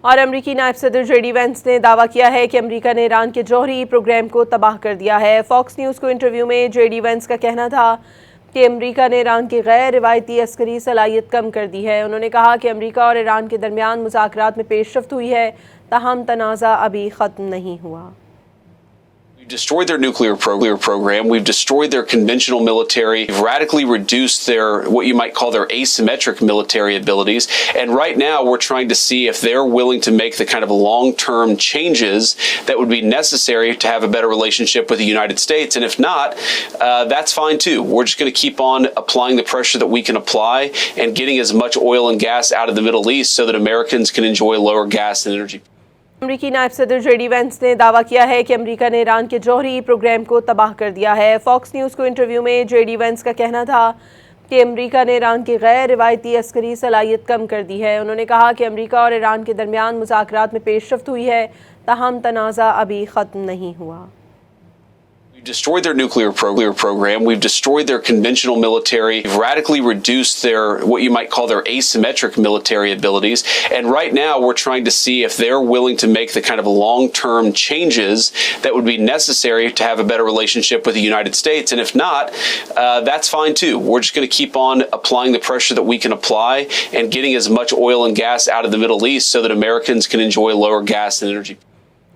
और अमरीकी नायब सदर जेडी वेंस ने दावा किया है कि अमरीका ने ईरान के जौहरी प्रोग्राम को तबाह कर दिया है। फॉक्स न्यूज़ को इंटरव्यू में जेडी वेंस का कहना था कि अमरीका ने ईरान की गैर रिवायती अस्करी सलाहियत कम कर दी है। उन्होंने कहा कि अमरीका और ईरान के दरमियान मुज़ाकरात में पेशरफ्त हुई है, ताहम तनाज़ा अभी ख़त्म नहीं हुआ। We've destroyed their nuclear program. We've destroyed their conventional military. We've radically reduced their, what you might call their asymmetric military abilities. And right now we're trying to see if they're willing to make the kind of long-term changes that would be necessary to have a better relationship with the United States. And if not, that's fine too. We're just going to keep on applying the pressure that we can apply and getting as much oil and gas out of the Middle East so that Americans can enjoy lower gas and energy. अमरीकी नायब सदर JD Vance ने दावा किया है कि अमरीका ने Iran के जौहरी प्रोग्राम को तबाह कर दिया है। फॉक्स न्यूज़ को इंटरव्यू में जेडी वेंस का कहना था कि अमरीका ने ईरान की गैर रिवायती अस्करी सलाहियत कम कर दी है। उन्होंने कहा कि अमरीका और ईरान के दरमियान मुज़ाकरात में पेशरफ्त हुई है, ताहम तनाज़ा अभी ख़त्म नहीं हुआ। We've destroyed their nuclear program. We've destroyed their conventional military. We've radically reduced their, what you might call their asymmetric military abilities. And right now we're trying to see if they're willing to make the kind of long-term changes that would be necessary to have a better relationship with the United States. And if not, that's fine too. We're just going to keep on applying the pressure that we can apply and getting as much oil and gas out of the Middle East so that Americans can enjoy lower gas and energy.